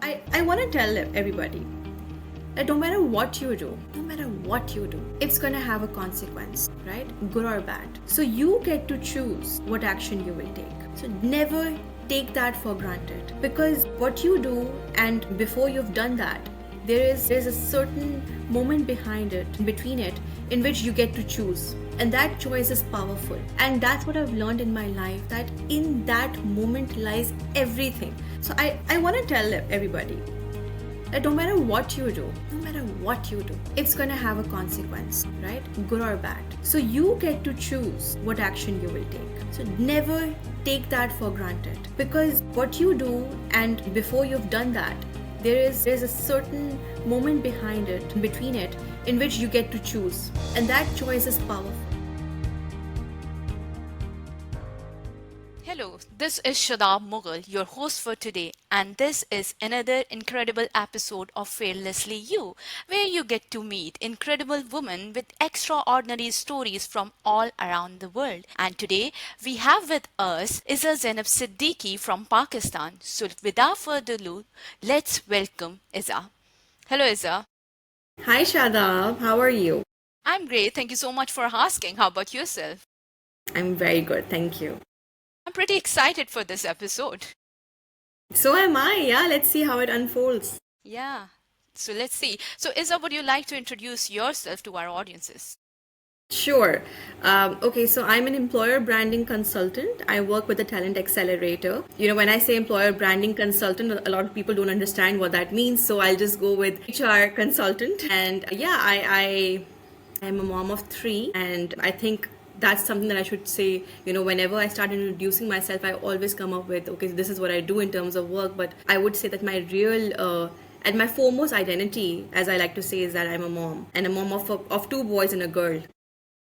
I want to tell everybody that no matter what you do, it's gonna have a consequence, right? Good or bad. So you get to choose what action you will take. So never take that for granted, because what you do and before you've done that, there's a certain moment between it, in which you get to choose. And that choice is powerful. And that's what I've learned in my life, that in that moment lies everything. So I want to tell everybody that no matter what you do, it's gonna have a consequence, right? Good or bad. So you get to choose what action you will take. So never take that for granted, because what you do and before you've done that, there's a certain moment between it, in which you get to choose. And that choice is powerful. Hello, this is Shadab Mughal, your host for today, and this is another incredible episode of Fearlessly You, where you get to meet incredible women with extraordinary stories from all around the world. And today we have with us Izzah Zaineb Siddiqui from Pakistan. So without further ado, let's welcome Izzah. Hello, Izzah. Hi Shadab, how are you? I'm great. Thank you so much for asking. How about yourself? I'm very good, thank you. I'm pretty excited for this episode. So am I, yeah, let's see how it unfolds. Yeah. So let's see. So Izzah, would you like to introduce yourself to our audiences? Sure. Okay, so I'm an employer branding consultant. I work with the Talent Accelerator. You know, when I say employer branding consultant, a lot of people don't understand what that means. So I'll just go with HR consultant. And yeah, I am a mom of 3. And I think that's something that I should say, you know, whenever I start introducing myself, I always come up with, okay, this is what I do in terms of work. But I would say that my real and my foremost identity, as I like to say, is that I'm a mom, and a mom of 2 boys and a girl.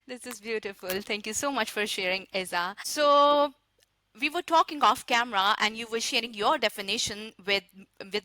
This is beautiful. Thank you so much for sharing, Izzah. So we were talking off camera and you were sharing your definition with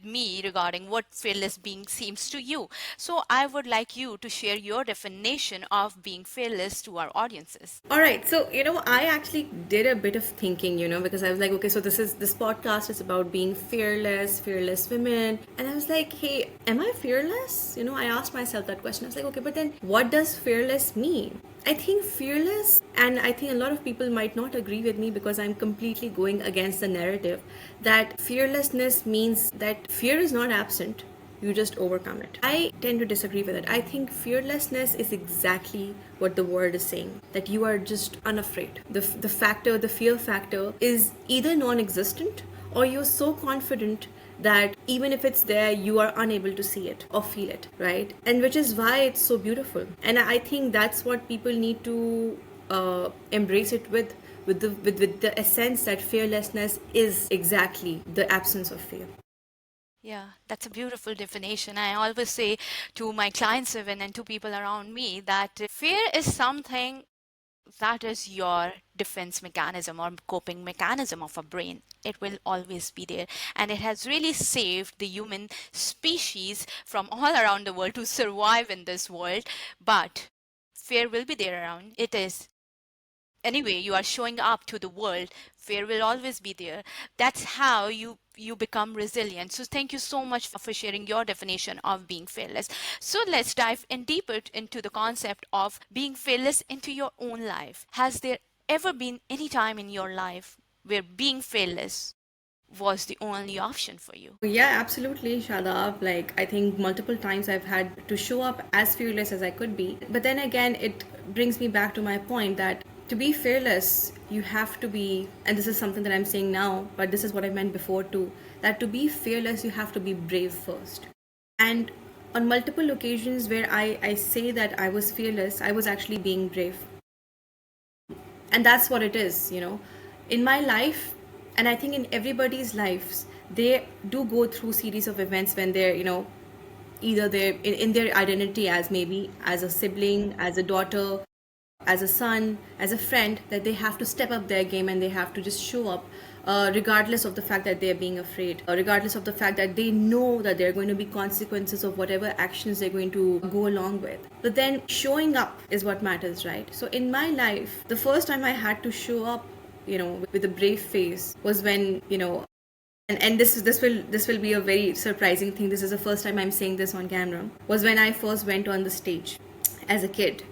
me regarding what fearless being seems to you. So I would like you to share your definition of being fearless to our audiences. All right. So, you know, I actually did a bit of thinking, you know, because I was like, okay, so this podcast is about being fearless women. And I was like, hey, am I fearless? You know, I asked myself that question. I was like, okay, but then what does fearless mean? I think fearless, and I think a lot of people might not agree with me because I'm completely going against the narrative, that fearlessness means that fear is not absent, you just overcome it. I tend to disagree with it. I think fearlessness is exactly what the word is saying, that you are just unafraid. The fear factor is either non-existent, or you're so confident that even if it's there, you are unable to see it or feel it, right? And which is why it's so beautiful. And I think that's what people need to embrace it with the essence that fearlessness is exactly the absence of fear. Yeah, that's a beautiful definition. I always say to my clients even and to people around me that fear is something that is your defense mechanism or coping mechanism of a brain. It will always be there, and it has really saved the human species from all around the world to survive in this world. But fear will be there around. It is anyway you are showing up to the world, fear will always be there. That's how you become resilient. So thank you so much for sharing your definition of being fearless. So let's dive in deeper into the concept of being fearless into your own life. Has there ever been any time in your life where being fearless was the only option for you? Yeah, absolutely, Shadab. Like, I think multiple times I've had to show up as fearless as I could be. But then again, it brings me back to my point that to be fearless, you have to be, and this is something that I'm saying now, but this is what I meant before too, that to be fearless, you have to be brave first. And on multiple occasions where I say that I was fearless, I was actually being brave. And that's what it is, you know. In my life, and I think in everybody's lives, they do go through series of events when they're, you know, either they're in their identity as maybe as a sibling, as a daughter, as a son, as a friend, that they have to step up their game and they have to just show up, regardless of the fact that they're being afraid, regardless of the fact that they know that there are going to be consequences of whatever actions they're going to go along with. But then showing up is what matters, right? So in my life, the first time I had to show up, you know, with a brave face was when, you know, and this will be a very surprising thing. This is the first time I'm saying this on camera. Was when I first went on the stage as a kid,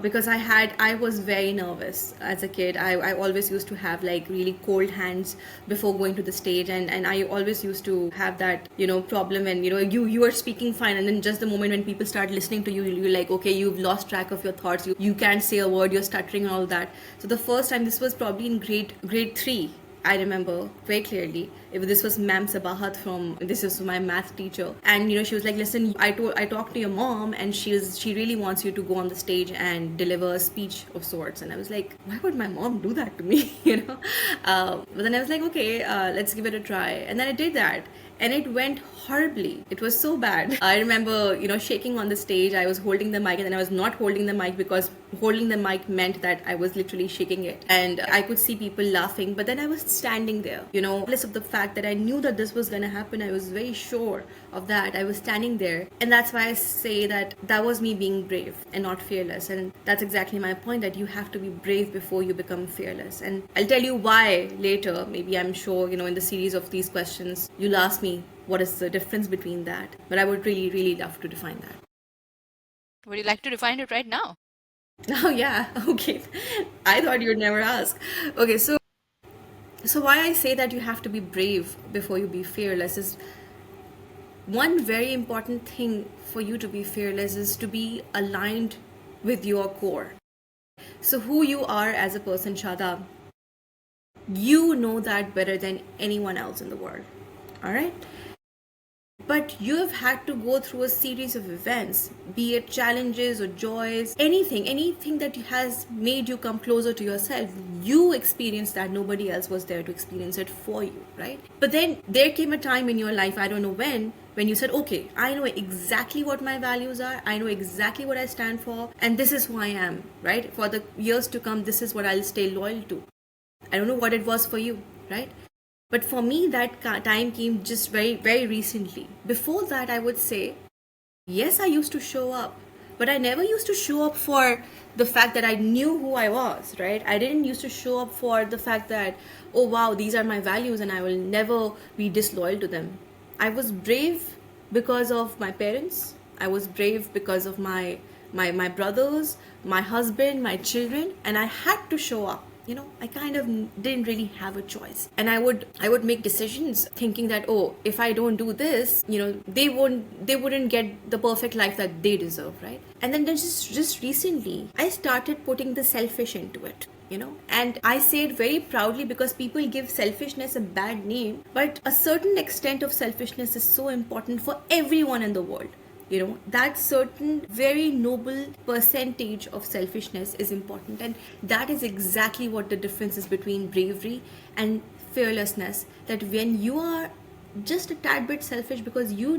because I was very nervous as a kid. I always used to have like really cold hands before going to the stage, and I always used to have that problem when you are speaking fine, and then just the moment when people start listening to you, you're like, okay, you've lost track of your thoughts, you can't say a word, you're stuttering and all that. So the first time, this was probably in grade 3, I remember very clearly. If this was Ma'am Sabahat this is my math teacher, and she was like, "Listen, I talked to your mom, and she really wants you to go on the stage and deliver a speech of sorts." And I was like, "Why would my mom do that to me?" But then I was like, "Okay, let's give it a try," and then I did that. And it went horribly. It was so bad. I remember, shaking on the stage. I was holding the mic, and then I was not holding the mic because holding the mic meant that I was literally shaking it. And I could see people laughing, but then I was standing there, regardless of the fact that I knew that this was gonna happen. I was very sure of that. I was standing there. And that's why I say that was me being brave and not fearless. And that's exactly my point, that you have to be brave before you become fearless. And I'll tell you why later. Maybe, I'm sure, in the series of these questions, you'll ask me what is the difference between that. But I would really, really love to define that. Would you like to define it right now? Oh, yeah. Okay. I thought you'd never ask. Okay, so why I say that you have to be brave before you be fearless is, one very important thing for you to be fearless is to be aligned with your core. So who you are as a person, Shadab, you know that better than anyone else in the world. All right? But you have had to go through a series of events, be it challenges or joys, anything that has made you come closer to yourself. You experienced that. Nobody else was there to experience it for you, right? But then there came a time in your life, I don't know when you said, okay, I know exactly what my values are, I know exactly what I stand for, and this is who I am, right? For the years to come, this is what I'll stay loyal to. I don't know what it was for you, right? But for me, that time came just very, very recently. Before that, I would say, yes, I used to show up, but I never used to show up for the fact that I knew who I was, right? I didn't used to show up for the fact that, oh wow, these are my values and I will never be disloyal to them. I was brave because of my parents. I was brave because of my brothers, my husband, my children, and I had to show up. I kind of didn't really have a choice, and I would make decisions thinking that, oh, if I don't do this, they wouldn't get the perfect life that they deserve, right? And then just recently I started putting the selfish into it, and I say it very proudly because people give selfishness a bad name, but a certain extent of selfishness is so important for everyone in the world. That certain very noble percentage of selfishness is important, and that is exactly what the difference is between bravery and fearlessness. That when you are just a tad bit selfish because you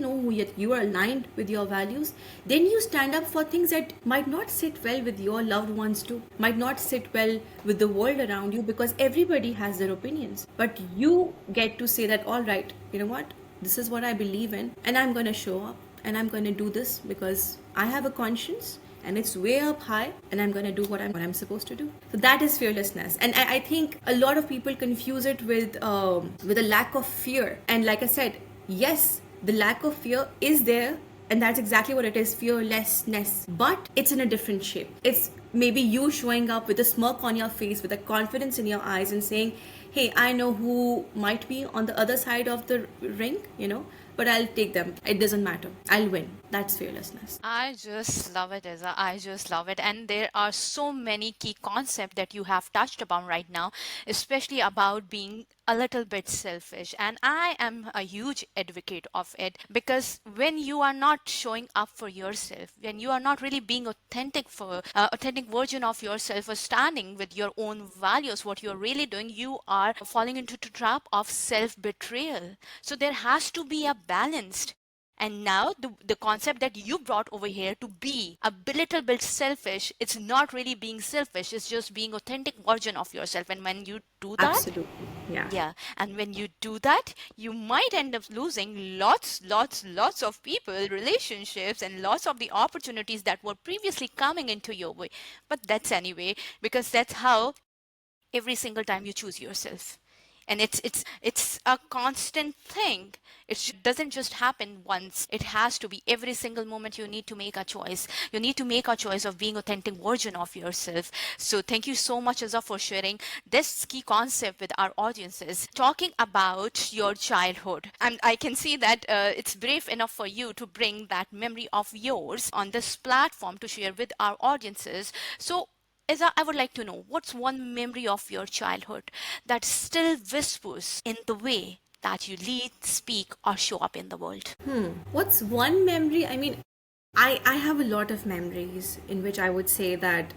are aligned with your values, then you stand up for things that might not sit well with your loved ones too, might not sit well with the world around you, because everybody has their opinions, but you get to say that, all right, you know what, this is what I believe in, and I'm going to show up, and I'm going to do this because I have a conscience and it's way up high, and I'm going to do what I'm supposed to do. So that is fearlessness. And I think a lot of people confuse it with a lack of fear. And like I said, yes, the lack of fear is there, and that's exactly what it is, fearlessness. But it's in a different shape. It's maybe you showing up with a smirk on your face, with a confidence in your eyes, and saying, hey, I know who might be on the other side of the ring, but I'll take them. It doesn't matter. I'll win. That's fearlessness. I just love it, Izzah. I just love it. And there are so many key concepts that you have touched upon right now, especially about being a little bit selfish. And I am a huge advocate of it, because when you are not showing up for yourself, when you are not really being authentic authentic version of yourself, or standing with your own values, what you're really doing, you are falling into the trap of self-betrayal. So there has to be a balance. And now the concept that you brought over here, to be a little bit selfish, it's not really being selfish, it's just being authentic version of yourself. And when you do that, Absolutely. Yeah. yeah, and when you do that, you might end up losing lots of people, relationships, and lots of the opportunities that were previously coming into your way. But that's anyway, because that's how every single time you choose yourself. and it's a constant thing. Doesn't just happen once. It has to be every single moment. You need to make a choice. You need to make a choice of being authentic version of yourself. So thank you so much, Izzah, for sharing this key concept with our audiences. Talking about your childhood, and I can see that it's brave enough for you to bring that memory of yours on this platform to share with our audiences. So Izzah, I would like to know, what's one memory of your childhood that still whispers in the way that you lead, speak, or show up in the world? What's one memory? I mean, I have a lot of memories in which I would say that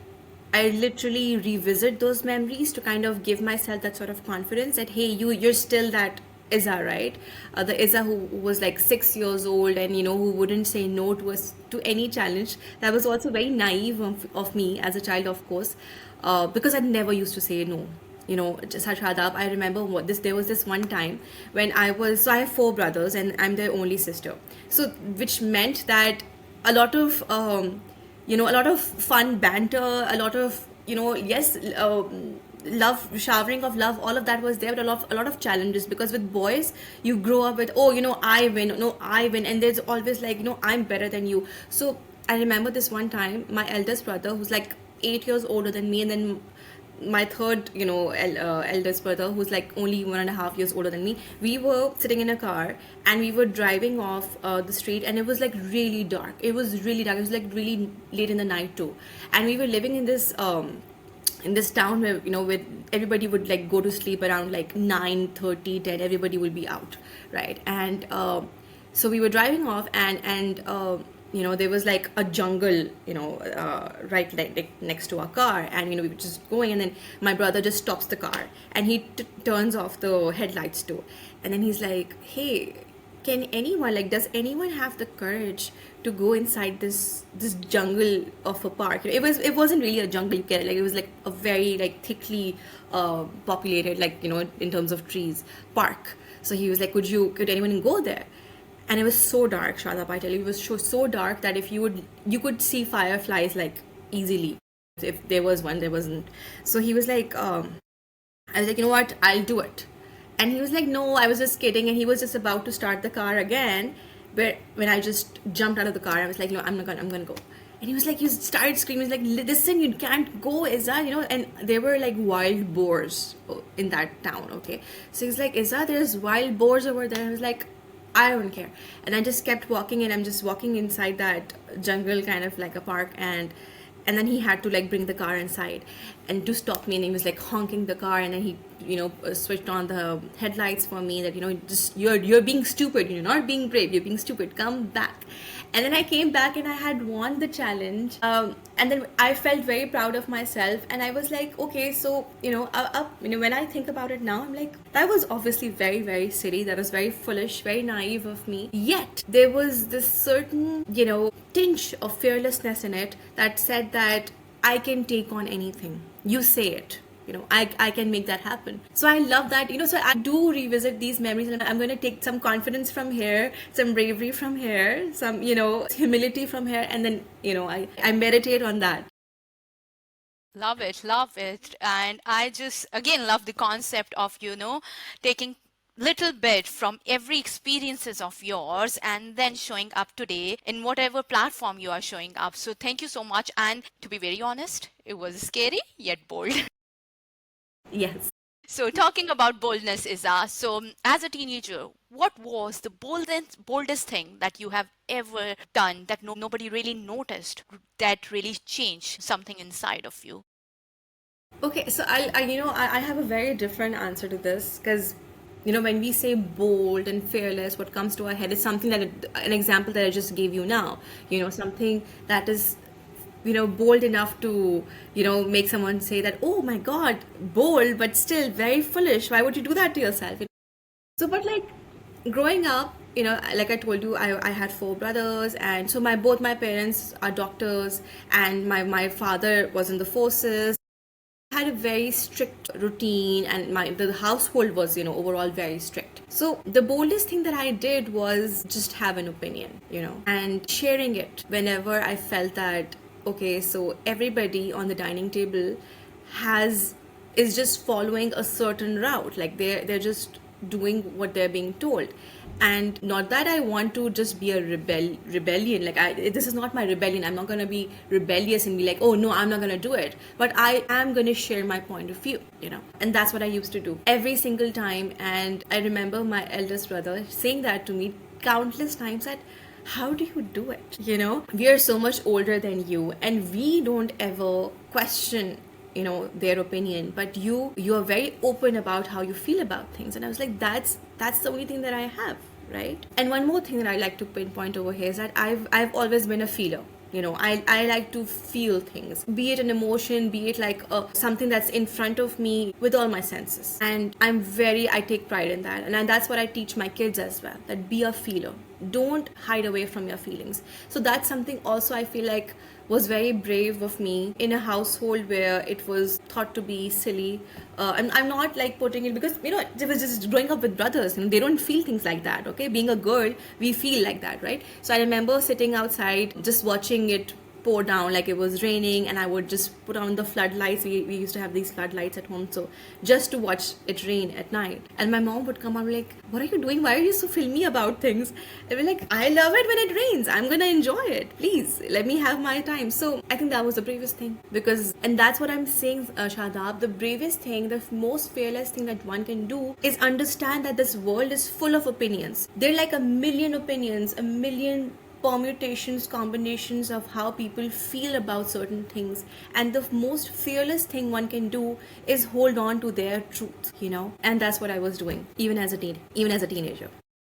I literally revisit those memories to kind of give myself that sort of confidence that, hey, you're still that Izzah, right? The Izzah who was like 6 years old and who wouldn't say no to us to any challenge. That was also very naive of me as a child, of course, because I never used to say no. Just Shadab, I remember there was this one time when so I have four brothers and I'm their only sister. So which meant that a lot of a lot of fun banter, a lot of yes, love, showering of love, all of that was there, but a lot of challenges, because with boys you grow up with, oh, I win, no, I win, and there's always like, I'm better than you. So I remember this one time, my eldest brother, who's like 8 years older than me, and then my third, eldest brother, who's like only 1.5 years older than me, we were sitting in a car and we were driving off the street, and it was like really dark. It was really dark. It was like really late in the night too, and we were living in this town where where everybody would like go to sleep around like 9:30, 10. Everybody would be out, right? And so we were driving off, and there was like a jungle, right, like next to our car, and we were just going, and then my brother just stops the car and he turns off the headlights too, and then he's like, hey, can anyone, like, does anyone have the courage to go inside this jungle of a park? It wasn't really a jungle, you get it, like it was like a very like thickly populated, like in terms of trees, park. So he was like, could anyone go there? And it was so dark, Shadab, I tell you, it was so dark that if you could see fireflies like easily. If there was one, there wasn't. So he was like, I was like, you know what, I'll do it. And he was like, no, I was just kidding. And he was just about to start the car again, but when I just jumped out of the car, I was like, no, I'm gonna go. And he was like, he started screaming, like, listen, you can't go, Izzah, and there were like wild boars in that town, okay? So he's like, Izzah, there's wild boars over there. I was like, I don't care. And I just kept walking, and I'm just walking inside that jungle, kind of like a park, and then he had to like bring the car inside and to stop me, and he was like honking the car, and then he switched on the headlights for me, that just you're being stupid, you're not being brave, you're being stupid, come back. And then I came back and I had won the challenge, and then I felt very proud of myself, and I was like, okay, so when I think about it now, I'm like, that was obviously very, very silly, that was very foolish, very naive of me, yet there was this certain tinge of fearlessness in it that said that I can take on anything. You say it. I can make that happen. So I love that, so I do revisit these memories, and I'm going to take some confidence from here, some bravery from here, some, humility from here, and then, I meditate on that. Love it, love it. And I just again love the concept of, taking little bit from every experiences of yours and then showing up today in whatever platform you are showing up. So thank you so much. And to be very honest, it was scary yet bold. Yes. So talking about boldness, Izzah, so as a teenager, what was the boldest thing that you have ever done that nobody really noticed, that really changed something inside of you? Okay, so I have a very different answer to this, because when we say bold and fearless, what comes to our head is something an example that I just gave you now. Something that is bold enough to make someone say that, oh my god, bold, but still very foolish. Why would you do that to yourself? So, but like growing up, like I told you, I had four brothers, and so both my parents are doctors, and my father was in the forces. I had a very strict routine, and the household was overall very strict. So the boldest thing that I did was just have an opinion, and sharing it whenever I felt that, okay, so everybody on the dining table has is just following a certain route. Like they're just doing what they're being told. And not that I want to just be a rebellion. Like this is not my rebellion. I'm not gonna be rebellious and be like, oh no, I'm not gonna do it. But I am gonna share my point of view, And that's what I used to do every single time. And I remember my eldest brother saying that to me countless times, that how do you do it? We are so much older than you, and we don't ever question their opinion, but you are very open about how you feel about things. And I was like, that's the only thing that I have, right? And one more thing that I like to pinpoint over here is that I've always been a feeler. I like to feel things, be it an emotion, be it like something that's in front of me, with all my senses. And I take pride in that. And that's what I teach my kids as well, that be a feeler. Don't hide away from your feelings. So that's something also I feel like was very brave of me in a household where it was thought to be silly. I'm not like putting it because, it was just growing up with brothers. They don't feel things like that, okay? Being a girl, we feel like that, right? So I remember sitting outside, just watching it pour down, like it was raining, and I would just put on the floodlights. We used to have these floodlights at home, so just to watch it rain at night. And my mom would come out like, what are you doing? Why are you so filmy about things? I'd be like, I love it when it rains. I'm gonna enjoy it. Please let me have my time. So I think that was the bravest thing, and that's what I'm saying, Shadab. The bravest thing, the most fearless thing that one can do is understand that this world is full of opinions. There are like a million opinions, a million permutations, combinations of how people feel about certain things. And the most fearless thing one can do is hold on to their truth, And that's what I was doing, even as a teenager.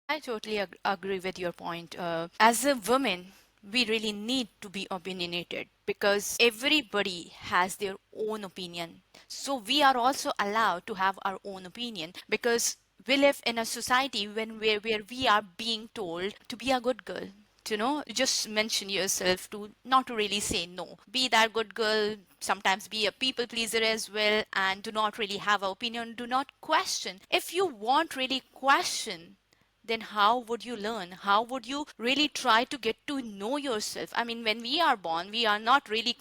I totally agree with your point. As a woman, we really need to be opinionated because everybody has their own opinion. So we are also allowed to have our own opinion because we live in a society where we are being told to be a good girl. Just mention yourself, to not to really say no. Be that good girl, sometimes be a people pleaser as well, and do not really have an opinion, do not question. If you want really question, then how would you learn? How would you really try to get to know yourself? I mean, when we are born, we are not really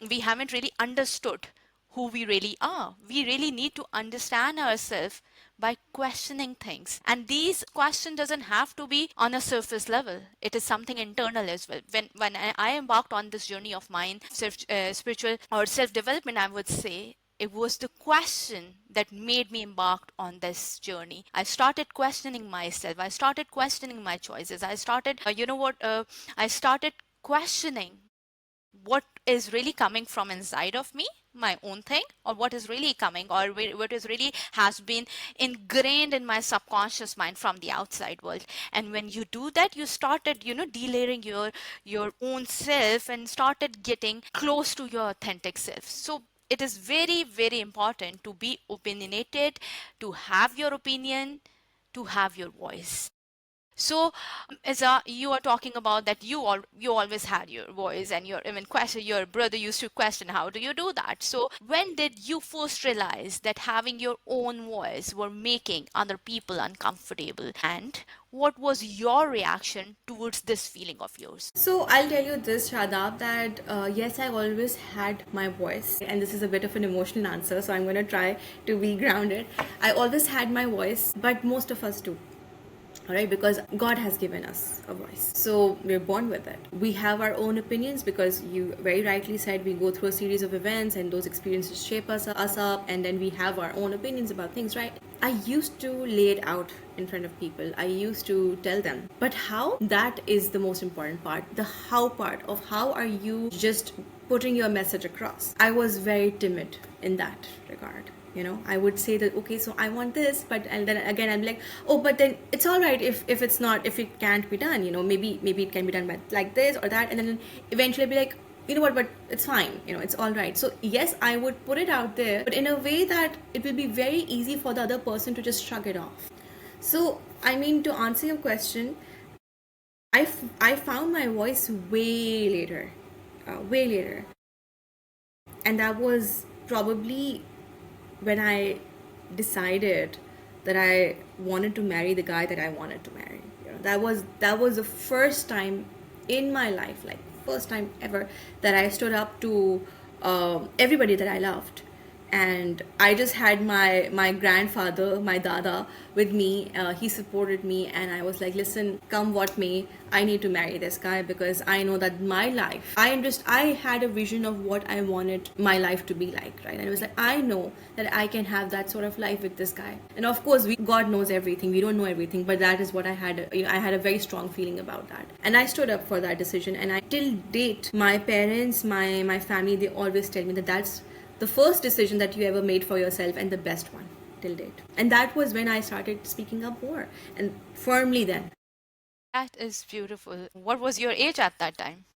we haven't really understood who we really are. We really need to understand ourselves by questioning things. And these question doesn't have to be on a surface level. It is something internal as well. When I embarked on this journey of mine, spiritual or self-development, I would say, it was the question that made me embark on this journey. I started questioning myself. I started questioning my choices. I started, I started questioning what is really coming from inside of me, my own thing, or what is really coming, or what is really has been ingrained in my subconscious mind from the outside world. And when you do that, you started delayering your own self and started getting close to your authentic self. So it is very, very important to be opinionated, to have your opinion, to have your voice. So, Izzah, you are talking about that you always had your voice, and your brother used to question how do you do that. So, when did you first realize that having your own voice were making other people uncomfortable, and what was your reaction towards this feeling of yours? So I'll tell you this, Shadab, that yes, I always had my voice, and this is a bit of an emotional answer, so I'm going to try to be grounded. I always had my voice, but most of us do. All right, because God has given us a voice, so we're born with it. We have our own opinions because you very rightly said we go through a series of events, and those experiences shape us up, and then we have our own opinions about things, right? I used to lay it out in front of people. I used to tell them, but how? That is the most important part. The how part of how are you just putting your message across. I was very timid in that regard. I would say that, okay, so I want this, and then again I'm like, oh, but then it's all right if it can't be done, maybe it can be done by like this or that, and then eventually I'd be like, you know what, but it's fine, it's all right. So yes, I would put it out there, but in a way that it will be very easy for the other person to just shrug it off. So I mean, to answer your question, I found my voice way later, and that was probably when I decided that I wanted to marry the guy that I wanted to marry. That was the first time in my life, like first time ever, that I stood up to everybody that I loved, and I just had my grandfather, my dada, with me. He supported me, and I was like, listen, come what may, I need to marry this guy because I know that my life, I had a vision of what I wanted my life to be like, right? And it was like, I know that I can have that sort of life with this guy. And of course, God knows everything. We don't know everything, but that is what I had. I had a very strong feeling about that, and I stood up for that decision. And I till date, my parents, my family, they always tell me that that's the first decision that you ever made for yourself and the best one till date. And that was when I started speaking up more and firmly then. That is beautiful. What was your age at that time,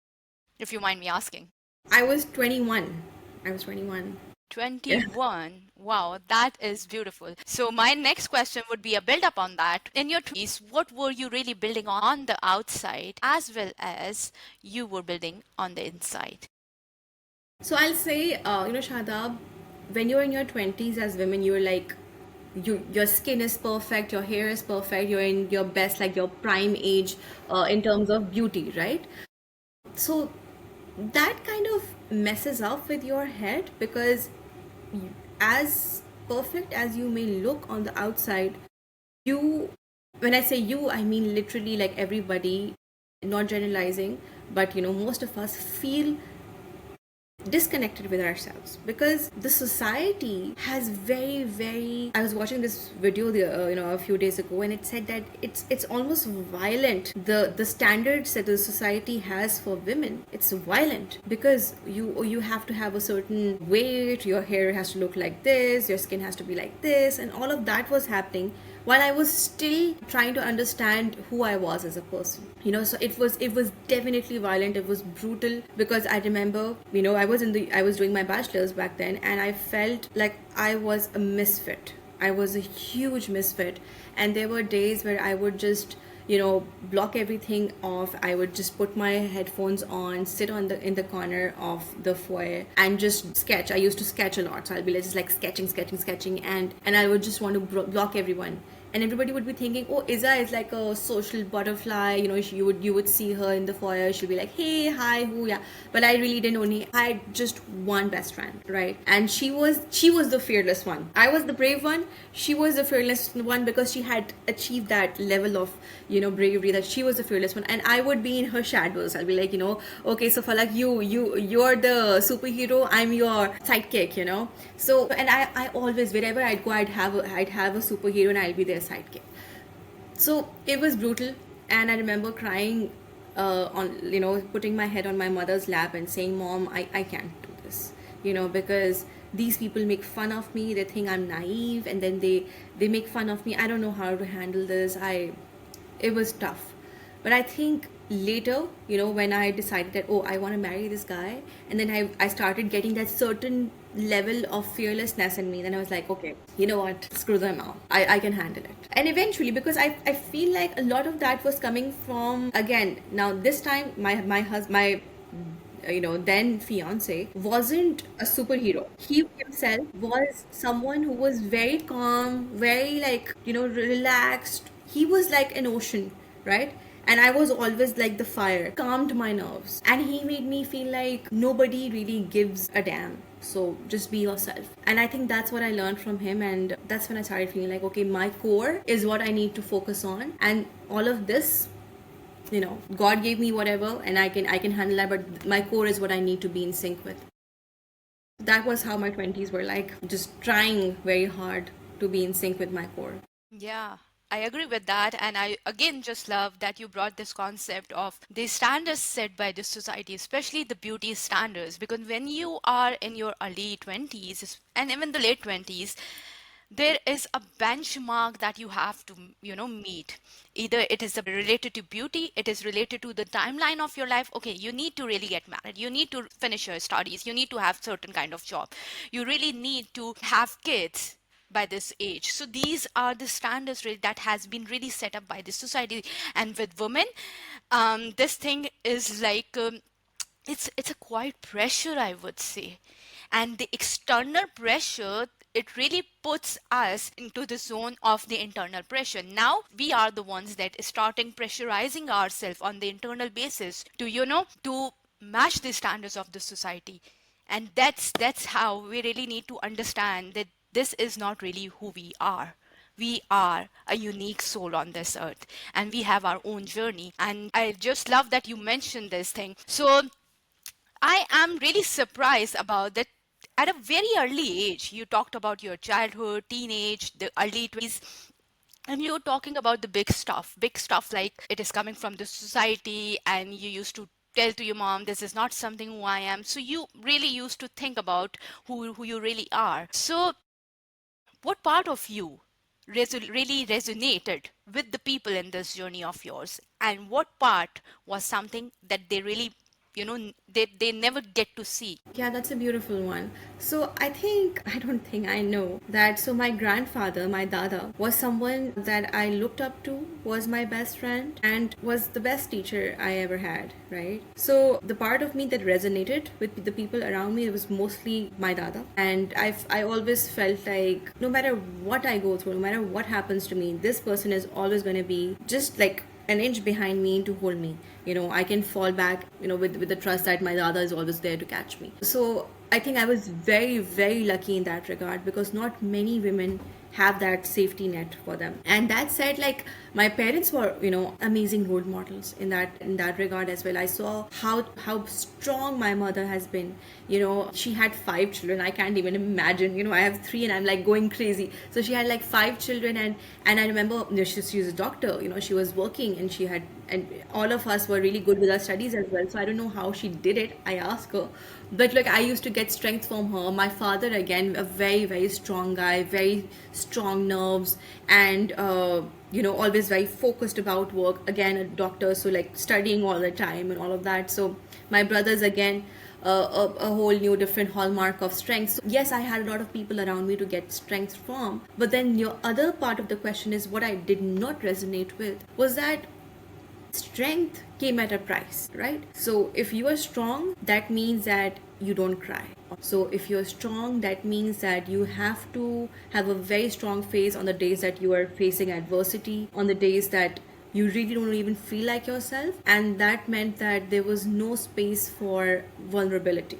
if you mind me asking? I was 21. I was 21. Yeah. 21. Wow, that is beautiful. So my next question would be a build up on that. In your 20s, what were you really building on the outside as well as you were building on the inside? So I'll say, Shadab, when you're in your 20s as women, you're like, your skin is perfect, your hair is perfect, you're in your best, like your prime age in terms of beauty, right? So that kind of messes up with your head because as perfect as you may look on the outside, you, when I say you, I mean literally like everybody, not generalizing, but most of us feel disconnected with ourselves because the society has very. I was watching this video a few days ago, and it said that it's almost violent, the standards that the society has for women. It's violent because you have to have a certain weight, your hair has to look like this, your skin has to be like this, and all of that was happening while I was still trying to understand who I was as a person. So it was definitely violent. It was brutal because I remember, I was doing my bachelor's back then, and I felt like I was a misfit. I was a huge misfit, and there were days where I would just block everything off. I would just put my headphones on, sit on the in the corner of the foyer and just sketch. I used to sketch a lot, so I'll be just like sketching, and I would just want to block everyone. And everybody would be thinking, oh, Izzah is like a social butterfly. You would see her in the foyer. She'll be like, hey, hi, who, yeah. But I really didn't only. I had just one best friend, right? And she was the fearless one. I was the brave one. She was the fearless one because she had achieved that level of bravery, that she was the fearless one. And I would be in her shadows. I'll be like, okay, so for like you're the superhero. I'm your sidekick. So, and I always, wherever I'd go, I'd have a superhero and I'll be their sidekick. So it was brutal, and I remember crying on putting my head on my mother's lap and saying, "Mom, I can't do this," because these people make fun of me. They think I'm naive, and then they make fun of me. I don't know how to handle this. It was tough. But I think later, when I decided that, oh, I want to marry this guy, and then I started getting that certain level of fearlessness in me, then I was like, okay, you know what, screw them out. I can handle it. And eventually, because I feel like a lot of that was coming from, again, now this time, my husband, my then fiance wasn't a superhero. He himself was someone who was very calm, very like relaxed. He was like an ocean, right? And I was always like the fire, calmed my nerves, and he made me feel like nobody really gives a damn, so just be yourself. And I think that's what I learned from him, and that's when I started feeling like, okay, my core is what I need to focus on, and all of this, God gave me whatever, and I can handle that, but my core is what I need to be in sync with. That was how my 20s were like, just trying very hard to be in sync with my core. Yeah, I agree with that. And I again just love that you brought this concept of the standards set by the society, especially the beauty standards. Because when you are in your early 20s and even the late 20s, there is a benchmark that you have to meet. Either it is related to beauty, it is related to the timeline of your life. Okay, you need to really get married, you need to finish your studies, you need to have certain kind of job, you really need to have kids by this age. So these are the standards really that has been really set up by the society. And with women, this thing is like it's a quite pressure, I would say. And the external pressure, it really puts us into the zone of the internal pressure. Now we are the ones that starting pressurizing ourselves on the internal basis to to match the standards of the society. And that's how we really need to understand that this is not really who we are. We are a unique soul on this earth, and we have our own journey. And I just love that you mentioned this thing. So I am really surprised about that. At a very early age, you talked about your childhood, teenage, the early 20s, and you're talking about the big stuff like it is coming from the society, and you used to tell to your mom, this is not something who I am. So you really used to think about who you really are. So what part of you really resonated with the people in this journey of yours, and what part was something that they really, they never get to see? Yeah, that's a beautiful one. So I don't think I know that. So my grandfather, my dada, was someone that I looked up to, was my best friend, and was the best teacher I ever had, right? So the part of me that resonated with the people around me, it was mostly my dada. And I always felt like no matter what I go through, no matter what happens to me, this person is always going to be just like an inch behind me to hold me. I can fall back, with the trust that my dada is always there to catch me. So I think I was very, very lucky in that regard, because not many women have that safety net for them. And that said, like, my parents were, amazing role models in that regard as well. I saw how strong my mother has been. She had 5 children. I can't even imagine. I have 3 and I'm like going crazy. So she had like 5 children, and I remember, she was a doctor. She was working, and she had, and all of us were really good with our studies as well. So I don't know how she did it. I asked her, but like, I used to get strength from her. My father, again, a very, very strong guy, very strong nerves, and always very focused about work. Again, a doctor, so like studying all the time and all of that. So my brothers, again, a whole new different hallmark of strength. So yes, I had a lot of people around me to get strength from. But then your other part of the question is, what I did not resonate with was that strength came at a price, right? So if you are strong, that means that you don't cry. So if you're strong, that means that you have to have a very strong face on the days that you are facing adversity, on the days that you really don't even feel like yourself. And that meant that there was no space for vulnerability.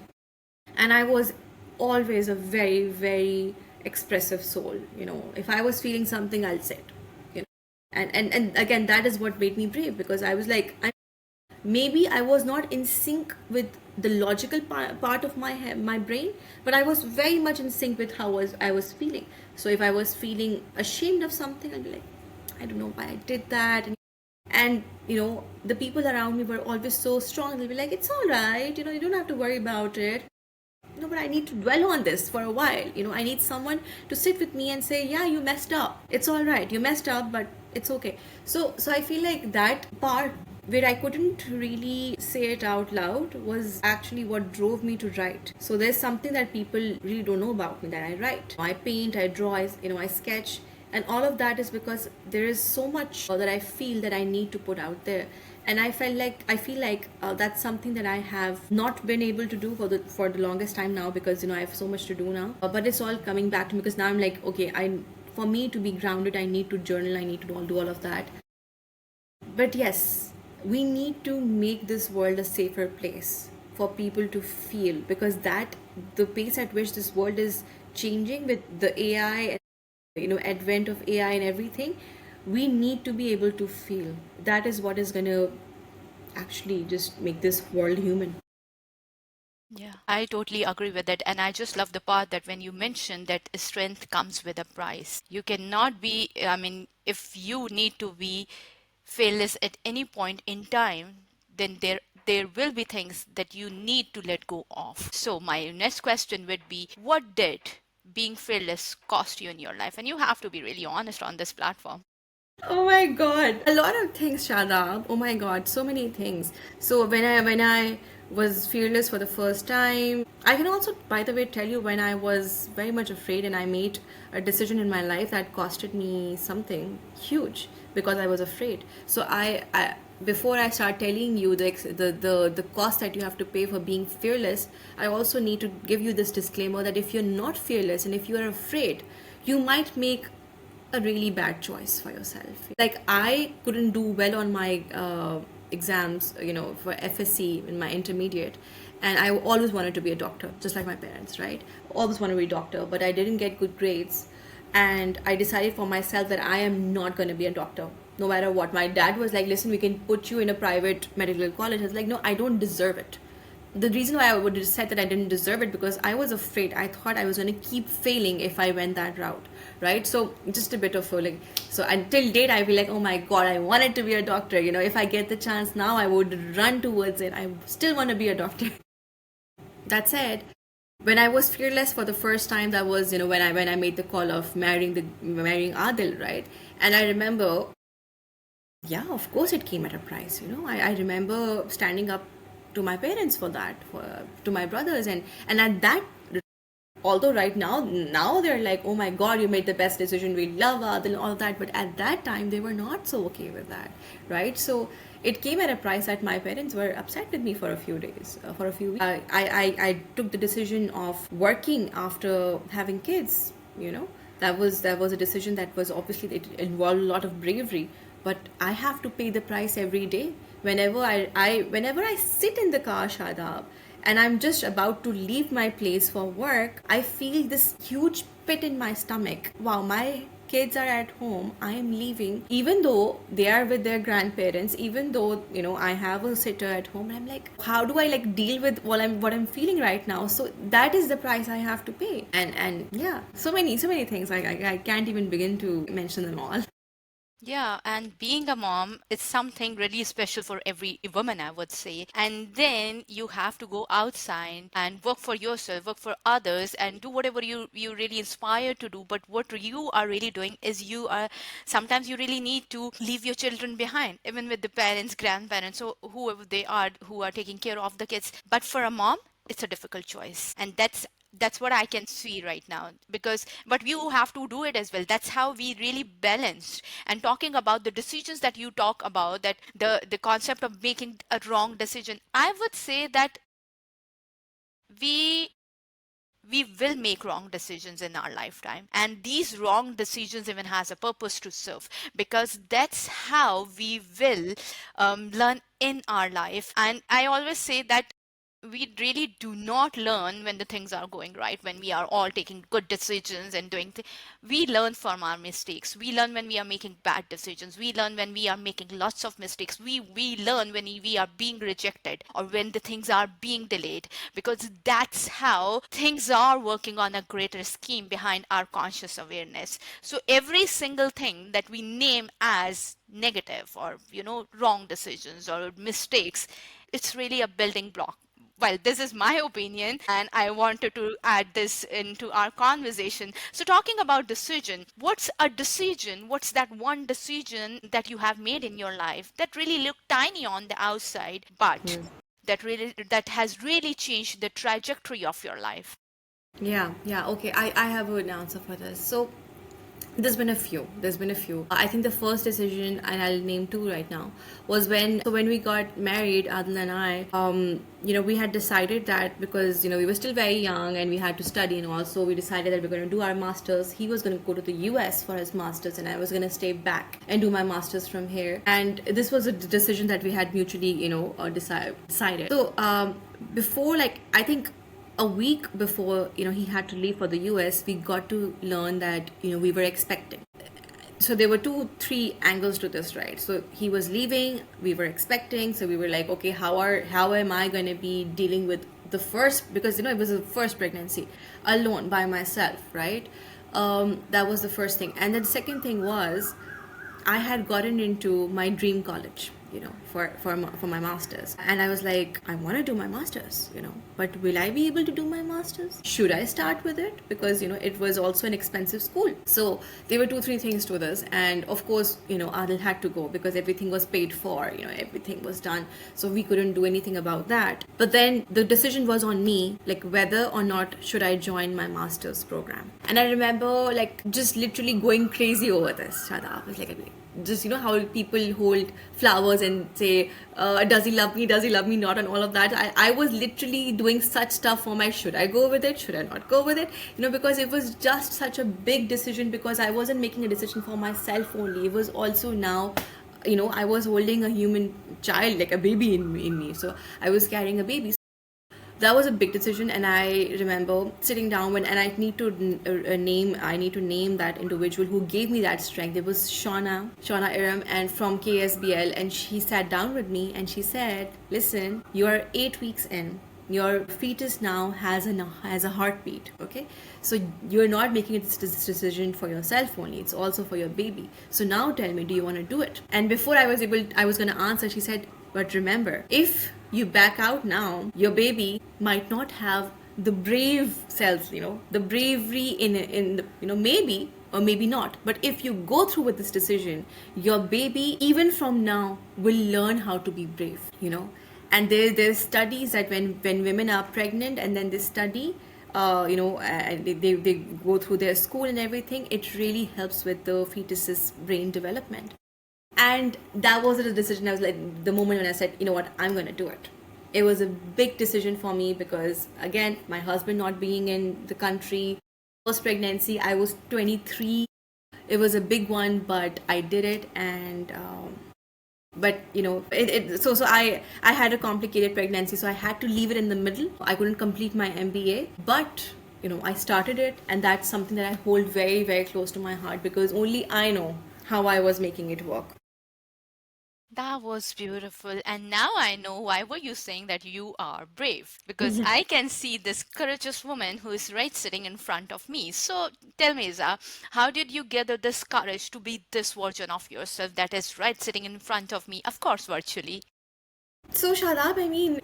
And I was always a very, very expressive soul. If I was feeling something, I'll say it. And again, that is what made me brave, because I was like, maybe I was not in sync with the logical part of my brain, but I was very much in sync with how I was feeling. So if I was feeling ashamed of something, I'd be like, I don't know why I did that. And the people around me were always so strong. They'll be like, it's all right, you don't have to worry about it. No, but I need to dwell on this for a while. I need someone to sit with me and say, yeah, you messed up. It's all right. You messed up, but it's okay. So I feel like that part where I couldn't really say it out loud was actually what drove me to write. So there's something that people really don't know about me, that I write. I paint, I draw, I sketch. And all of that is because there is so much that I feel that I need to put out there. And I feel like that's something that I have not been able to do for the longest time now, because I have so much to do now. But it's all coming back to me, because now I'm like, okay, for me to be grounded, I need to journal, I need to do all of that. But yes, we need to make this world a safer place for people to feel, because that the pace at which this world is changing with the AI and advent of AI and everything, we need to be able to feel. That is what is going to actually just make this world human. Yeah, I totally agree with it. And I just love the part that when you mentioned that strength comes with a price. You cannot be, I mean, if you need to be fearless at any point in time, then there will be things that you need to let go of. So my next question would be, what did being fearless cost you in your life? And you have to be really honest on this platform. Oh my god, a lot of things, Shadab. Oh my god, so many things. So when I was fearless for the first time, I can also, by the way, tell you when I was very much afraid and I made a decision in my life that costed me something huge because I was afraid. So I before I start telling you the cost that you have to pay for being fearless, I also need to give you this disclaimer that if you're not fearless and if you are afraid, you might make a really bad choice for yourself. Like, I couldn't do well on my exams, for FSC in my intermediate, and I always wanted to be a doctor, just like my parents, right? Always wanted to be a doctor, but I didn't get good grades, and I decided for myself that I am not going to be a doctor, no matter what. My dad was like, "Listen, we can put you in a private medical college." I was like, "No, I don't deserve it." The reason why I would have said that I didn't deserve it, because I was afraid. I thought I was going to keep failing if I went that route, right? So just a bit of like, so until date I feel like, oh my god, I wanted to be a doctor. If I get the chance now, I would run towards it. I still want to be a doctor. That said, when I was fearless for the first time, that was when I made the call of marrying Adil, right? And I remember, yeah, of course it came at a price. I remember standing up to my parents for that, to my brothers, and at that, although right now they're like, oh my god, you made the best decision, we love Adil and all that, but at that time they were not so okay with that, right? So it came at a price that my parents were upset with me for a few days, for a few weeks. I took the decision of working after having kids. That was a decision that was, obviously, it involved a lot of bravery, but I have to pay the price every day. Whenever I sit in the car, Shadab, and I'm just about to leave my place for work, I feel this huge pit in my stomach. Wow, my kids are at home, I am leaving, even though they are with their grandparents, even though I have a sitter at home, and I'm like, how do I like deal with what I'm feeling right now? So that is the price I have to pay. And yeah, so many things, I can't even begin to mention them all. Yeah, and being a mom is something really special for every woman, I would say. And then you have to go outside and work for yourself, work for others, and do whatever you really inspire to do. But what you are really doing is sometimes you really need to leave your children behind, even with the parents, grandparents, or whoever they are who are taking care of the kids. But for a mom, it's a difficult choice. And that's what I can see right now, because but you have to do it as well. That's how we really balance. And talking about the decisions that you talk about, that the concept of making a wrong decision, I would say that we we will make wrong decisions in our lifetime, and these wrong decisions even has a purpose to serve, because that's how we will learn in our life. And I always say that we really do not learn when the things are going right, when we are all taking good decisions and doing things. We learn from our mistakes. We learn when we are making bad decisions. We learn when we are making lots of mistakes. We learn when we are being rejected, or when the things are being delayed, because that's how things are working on a greater scheme behind our conscious awareness. So every single thing that we name as negative, or wrong decisions or mistakes, it's really a building block. Well, this is my opinion, and I wanted to add this into our conversation. So, talking about decision, what's a decision? What's that one decision that you have made in your life that really looked tiny on the outside, but that has really changed the trajectory of your life? Yeah, okay. I have an answer for this. So there's been a few. I think the first decision, and I'll name two right now, was when we got married, Adil and I, we had decided that, because we were still very young and we had to study, and also we decided that we're going to do our masters. He was going to go to the US for his masters, and I was going to stay back and do my masters from here. And this was a decision that we had mutually decided. So before, like, I think a week before he had to leave for the US, we got to learn that we were expecting. So there were 2-3 angles to this, right? So he was leaving, we were expecting, so we were like, okay, how am I going to be dealing with the first, because it was a first pregnancy alone by myself, right? That was the first thing. And then the second thing was, I had gotten into my dream college, for my masters, and I was like, I want to do my masters, but will I be able to do my masters? Should I start with it? Because it was also an expensive school. So there were 2-3 things to this, and of course Adil had to go because everything was paid for, everything was done, so we couldn't do anything about that. But then the decision was on me, like whether or not should I join my masters program. And I remember, like, just literally going crazy over this. Shadab was like, just how people hold flowers and say, does he love me not, and all of that. I was literally doing such stuff for my, should I go with it, should I not go with it, because it was just such a big decision, because I wasn't making a decision for myself only. It was also now I was holding a human child, like a baby in me. So I was carrying a baby. That was a big decision, and I remember sitting down and I need to name that individual who gave me that strength. It was Shauna Iram, and from KSBL, and she sat down with me and she said, listen, you're 8 weeks in, your fetus now has a heartbeat. Okay, so you're not making this decision for yourself only, it's also for your baby. So now tell me, do you want to do it? And before I was going to answer, she said, but remember, if you back out now, your baby might not have the brave cells, the bravery in the, maybe or maybe not. But if you go through with this decision, your baby, even from now, will learn how to be brave. And there's studies that when women are pregnant and then they study, they go through their school and everything, it really helps with the fetus's brain development. And that was the decision. I was like, the moment when I said, you know what, I'm going to do it. It was a big decision for me because, again, my husband not being in the country, first pregnancy, I was 23. It was a big one, but I did it. And but I had a complicated pregnancy, so I had to leave it in the middle. I couldn't complete my MBA, but I started it, and that's something that I hold very, very close to my heart because only I know how I was making it work. That was beautiful. And now I know why were you saying that you are brave? Because I can see this courageous woman who is right sitting in front of me. So tell me, Izzah, how did you gather this courage to be this version of yourself that is right sitting in front of me? Of course, virtually. So, Shadab, I mean,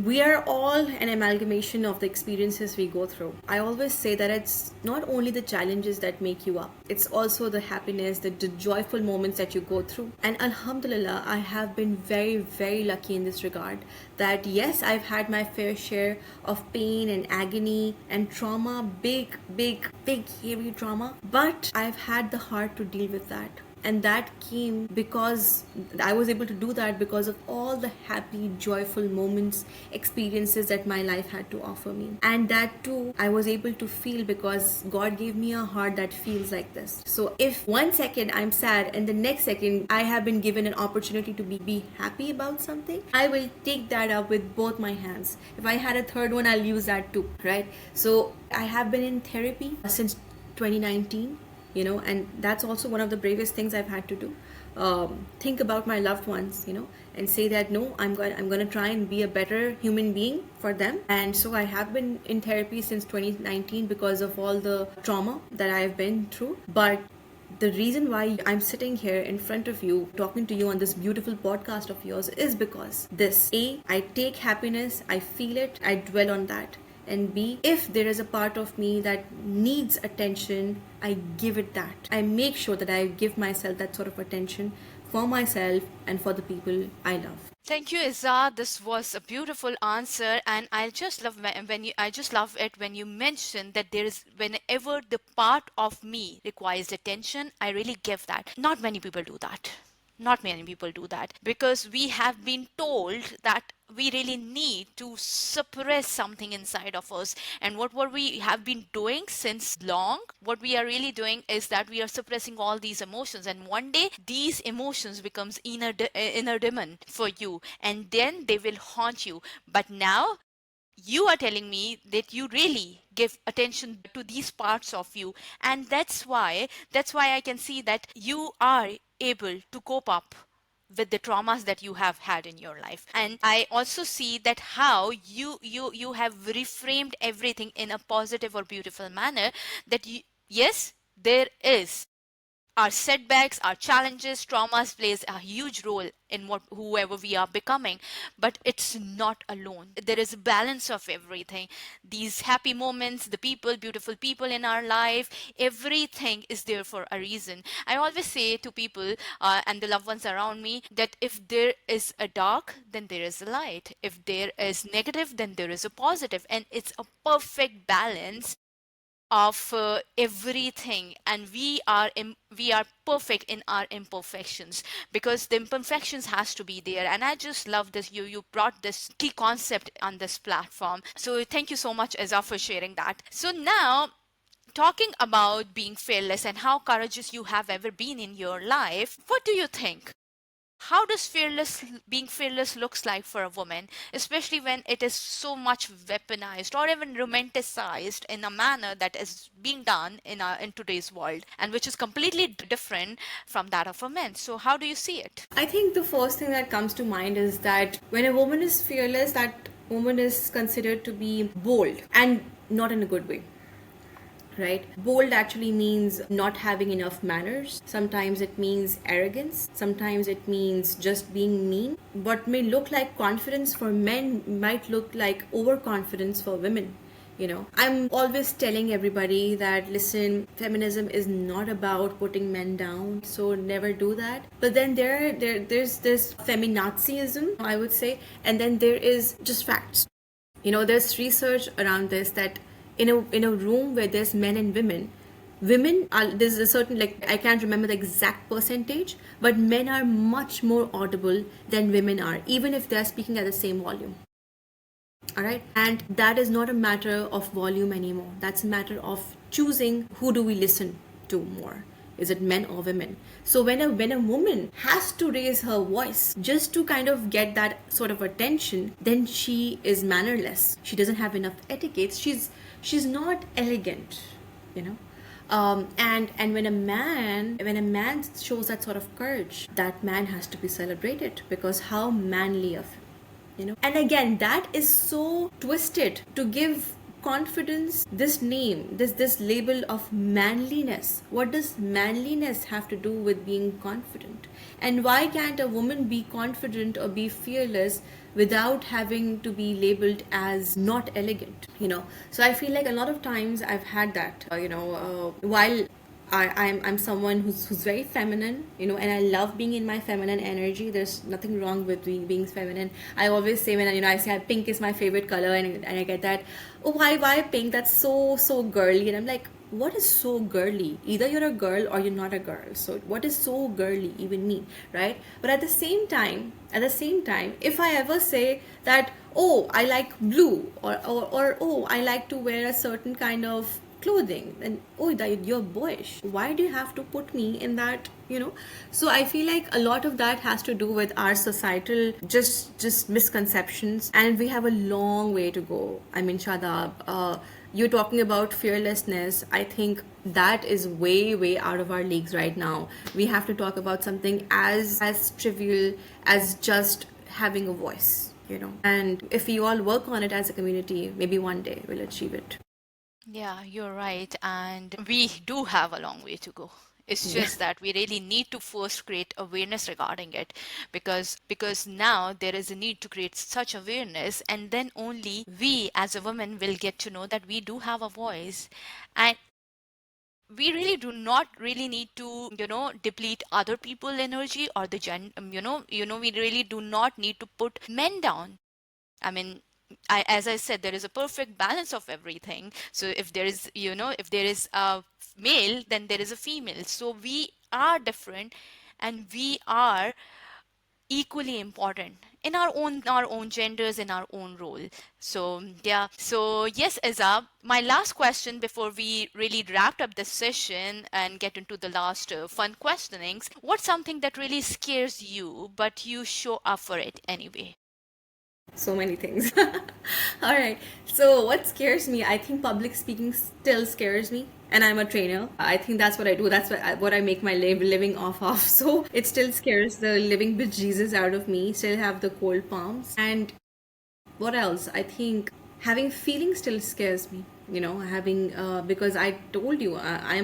we are all an amalgamation of the experiences we go through. I always say that it's not only the challenges that make you up, it's also the happiness, the joyful moments that you go through. And Alhamdulillah, I have been very, very lucky in this regard that yes, I've had my fair share of pain and agony and trauma, big, big, big, heavy trauma, but I've had the heart to deal with that. And that came because I was able to do that because of all the happy, joyful moments, experiences that my life had to offer me. And that too I was able to feel because God gave me a heart that feels like this. So if 1 second I'm sad and the next second I have been given an opportunity to be happy about something, I will take that up with both my hands. If I had a third one, I'll use that too, right? So I have been in therapy since 2019, and that's also one of the bravest things I've had to do. Think about my loved ones, and say that no, I'm going to try and be a better human being for them. And so I have been in therapy since 2019 because of all the trauma that I've been through. But the reason why I'm sitting here in front of you talking to you on this beautiful podcast of yours is because I take happiness, I feel it, I dwell on that. And B, if there is a part of me that needs attention, I give it that. I make sure that I give myself that sort of attention for myself and for the people I love. Thank you, Izzah. This was a beautiful answer, and I just love I just love it when you mention that there is whenever the part of me requires attention, I really give that. Not many people do that. Not many people do that because we have been told that we really need to suppress something inside of us. And what we have been doing since long, what we are really doing is that we are suppressing all these emotions. And one day these emotions becomes inner demon for you, and then they will haunt you. But now you are telling me that you really give attention to these parts of you, and that's why I can see that you are able to cope up with the traumas that you have had in your life. And I also see that how you have reframed everything in a positive or beautiful manner, that yes, there is our setbacks, our challenges, traumas plays a huge role in whoever we are becoming, but it's not alone. There is a balance of everything. These happy moments, the people, beautiful people in our life, everything is there for a reason. I always say to people and the loved ones around me that if there is a dark, then there is a light. If there is negative, then there is a positive, and it's a perfect balance of everything. And we are perfect in our imperfections, because the imperfections has to be there. And I just love this, you brought this key concept on this platform. So thank you so much, Izzah, for sharing that. So now, talking about being fearless and how courageous you have ever been in your life, what do you think? how does being fearless looks like for a woman, especially when it is so much weaponized or even romanticized in a manner that is being done in today's world, and which is completely different from that of a man. So how do you see it? I think the first thing that comes to mind is that when a woman is fearless, that woman is considered to be bold, and not in a good way, right? Bold actually means not having enough manners. Sometimes it means arrogance. Sometimes it means just being mean. What may look like confidence for men might look like overconfidence for women. I'm always telling everybody that, listen, feminism is not about putting men down, so never do that. But then there's this feminazism, I would say, and then there is just facts. There's research around this, that in a room where there's men and women are, there's a certain, like, I can't remember the exact percentage, but men are much more audible than women are, even if they're speaking at the same volume. All right, and that is not a matter of volume anymore. That's a matter of choosing who do we listen to more. Is it men or women? So when a woman has to raise her voice just to kind of get that sort of attention, then she is mannerless. She doesn't have enough etiquette. She's not elegant, you know. And when a man shows that sort of courage, that man has to be celebrated, because how manly of him. And again, that is so twisted to give confidence this name, this label of manliness. What does manliness have to do with being confident? And why can't a woman be confident or be fearless without having to be labeled as not elegant? So I feel like a lot of times I've had that, while I'm someone who's very feminine, and I love being in my feminine energy. There's nothing wrong with being feminine. I always say, when I say pink is my favorite color, and I get that, oh, why pink? That's so girly. And I'm like, what is so girly? Either you're a girl or you're not a girl. So what is so girly even mean, right? But at the same time, if I ever say that, oh, I like blue, or oh, I like to wear a certain kind of clothing, and oh, that you're boyish, why do you have to put me in that? So I feel like a lot of that has to do with our societal just misconceptions, and we have a long way to go. I mean, Shadab, you're talking about fearlessness. I think that is way out of our leagues right now. We have to talk about something as trivial as just having a voice. And if we all work on it as a community, maybe one day we'll achieve it. Yeah, you're right. And we do have a long way to go. It's Yeah. just that we really need to first create awareness regarding it, because now there is a need to create such awareness, and then only we as a woman will get to know that we do have a voice. And we really do not really need to deplete other people energy, or the we really do not need to put men down. I mean, as I said, there is a perfect balance of everything. So if there is a male, then there is a female. So we are different, and we are equally important in our own genders, in our own role. So yeah. So yes, Izzah, my last question before we really wrapped up this session and get into the last fun questionings. What's something that really scares you, but you show up for it anyway? So many things. All right. So, what scares me? I think public speaking still scares me. And I'm a trainer. I think that's what I do. That's what I make my living off of. So, it still scares the living bejesus out of me. Still have the cold palms. And what else? I think having feelings still scares me. Having because I told you, I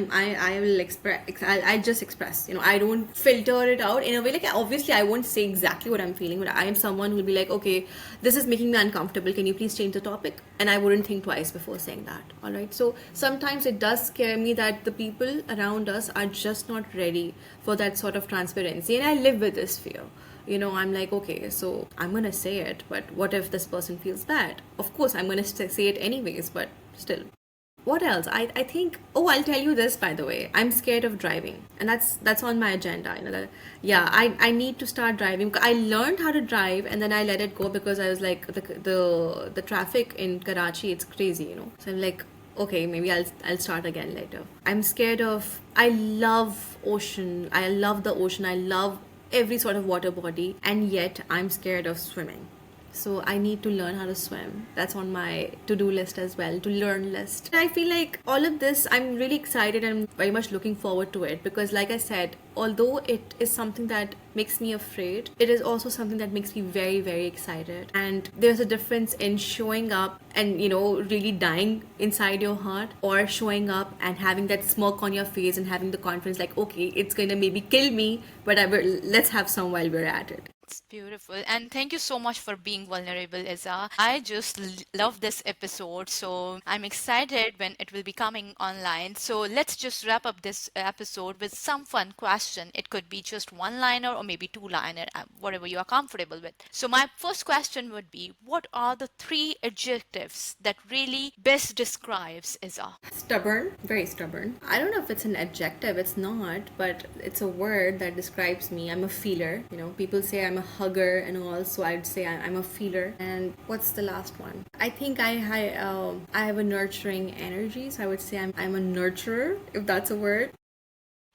will express. I just express. I don't filter it out in a way. Like, obviously I won't say exactly what I'm feeling, but I am someone who will be like, okay, this is making me uncomfortable. Can you please change the topic? And I wouldn't think twice before saying that. All right. So sometimes it does scare me that the people around us are just not ready for that sort of transparency, and I live with this fear. I'm like, okay, so I'm gonna say it, but what if this person feels bad? Of course I'm gonna say it anyways, but still. What else? I think, oh, I'll tell you this, by the way, I'm scared of driving, and that's on my agenda. Yeah, I need to start driving. I learned how to drive, and then I let it go because I was like, the traffic in Karachi, it's crazy. So I'm like, okay, maybe I'll start again later. I'm scared of, I love ocean, I love the ocean, I love every sort of water body, and yet I'm scared of swimming. So I need to learn how to swim. That's on my to-do list as well, to learn list. I feel like all of this, I'm really excited and very much looking forward to it, because like I said, although it is something that makes me afraid, it is also something that makes me very, very excited. And there's a difference in showing up and, really dying inside your heart, or showing up and having that smirk on your face and having the confidence like, okay, it's gonna maybe kill me, but let's have some while we're at it. It's beautiful. And thank you so much for being vulnerable, Izzah. I just love this episode. So I'm excited when it will be coming online. So let's just wrap up this episode with some fun question. It could be just one liner or maybe two liner, whatever you are comfortable with. So my first question would be, what are the three adjectives that really best describes Izzah? Stubborn, very stubborn. I don't know if it's an adjective, it's not, but it's a word that describes me. I'm a feeler. People say I'm a hugger and all, so I'd say I'm a feeler. And what's the last one? I think I have a nurturing energy, so I would say I'm a nurturer, if that's a word.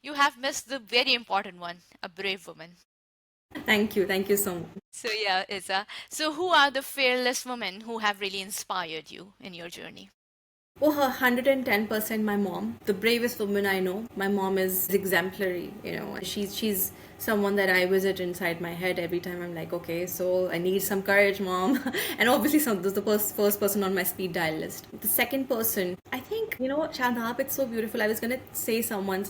You have missed the very important one, a brave woman. Thank you so much. So yeah, Izzah. So who are the fearless women who have really inspired you in your journey? Oh, her 110% my mom. The bravest woman I know. My mom is exemplary, She's someone that I visit inside my head every time. I'm like, okay, so I need some courage, mom. And obviously, this is the first person on my speed dial list. The second person, I think, Shadab, it's so beautiful. I was going to say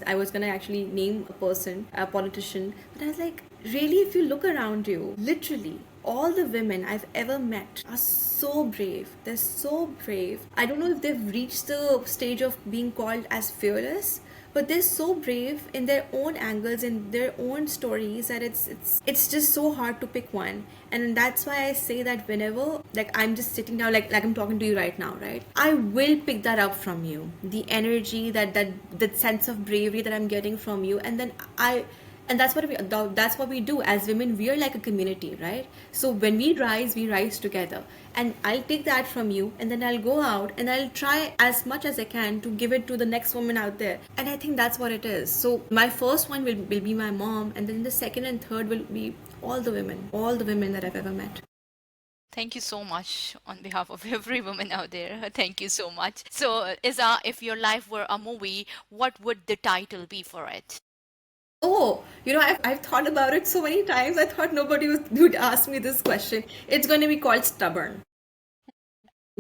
I was going to actually name a person, a politician. But I was like, really, if you look around you, literally, all the women I've ever met are so brave. They're so brave. I don't know if they've reached the stage of being called as fearless, but they're so brave in their own angles, in their own stories, that it's just so hard to pick one. And that's why I say that whenever, like, I'm just sitting down, like I'm talking to you right now, right? I will pick that up from you. The energy, that sense of bravery that I'm getting from you, and then and that's what we do as women. We are like a community, right? So when we rise together, and I'll take that from you, and then I'll go out and I'll try as much as I can to give it to the next woman out there. And I think that's what it is. So my first one will be my mom, and then the second and third will be all the women that I've ever met. Thank you so much on behalf of every woman out there. Thank you so much. So, Izzah, if your life were a movie, what would the title be for it? Oh, I've thought about it so many times. I thought nobody would ask me this question. It's going to be called Stubborn.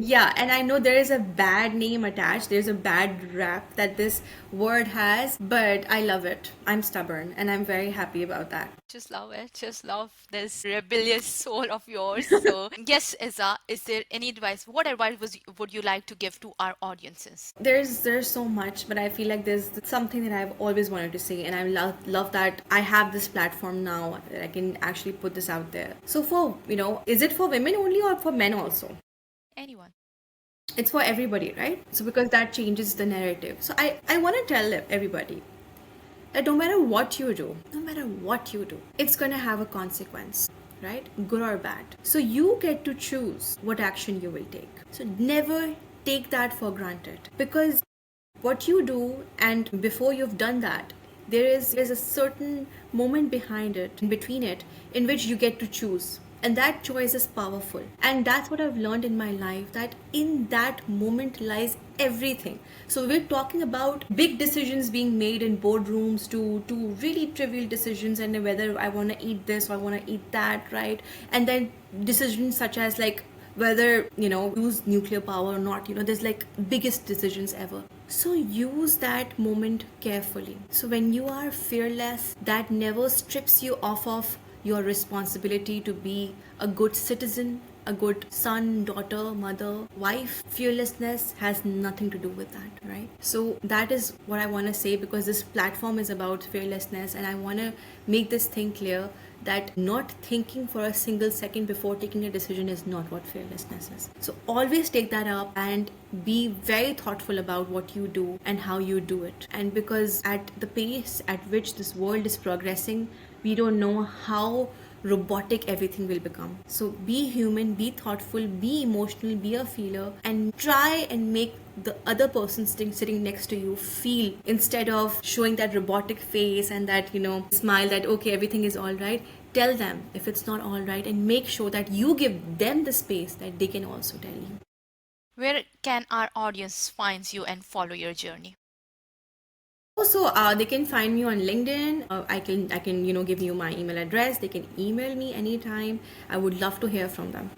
Yeah, and I know there is a bad name attached. There's a bad rap that this word has, but I love it. I'm stubborn, and I'm very happy about that. Just love it. Just love this rebellious soul of yours. So, yes, Izzah, is there any advice? What advice would you like to give to our audiences? There's so much, but I feel like there's something that I've always wanted to say, and I love that I have this platform now that I can actually put this out there. So is it for women only or for men also? Anyone. It's for everybody, right? So because that changes the narrative. So I want to tell everybody that no matter what you do, it's going to have a consequence, right? Good or bad. So you get to choose what action you will take. So never take that for granted, because what you do, and before you've done that, there's a certain moment between it, in which you get to choose. And that choice is powerful. And that's what I've learned in my life, that in that moment lies everything. So we're talking about big decisions being made in boardrooms to really trivial decisions, and whether I want to eat this or I want to eat that, right? And then decisions such as like whether, use nuclear power or not, there's like biggest decisions ever. So use that moment carefully. So when you are fearless, that never strips you off of your responsibility to be a good citizen, a good son, daughter, mother, wife. Fearlessness has nothing to do with that, right? So that is what I want to say, because this platform is about fearlessness, and I want to make this thing clear that not thinking for a single second before taking a decision is not what fearlessness is. So always take that up and be very thoughtful about what you do and how you do it. And because at the pace at which this world is progressing, we don't know how robotic everything will become. So be human, be thoughtful, be emotional, be a feeler, and try and make the other person sitting next to you feel, instead of showing that robotic face and that, smile that okay, everything is all right. Tell them if it's not all right, and make sure that you give them the space that they can also tell you. Where can our audience find you and follow your journey? Also, they can find me on LinkedIn. I can give you my email address. They can email me anytime. I would love to hear from them.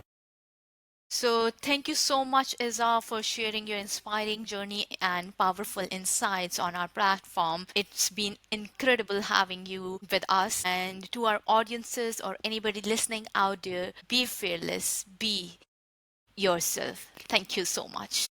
So, thank you so much, Izzah, for sharing your inspiring journey and powerful insights on our platform. It's been incredible having you with us. And to our audiences or anybody listening out there, be fearless, be yourself. Thank you so much.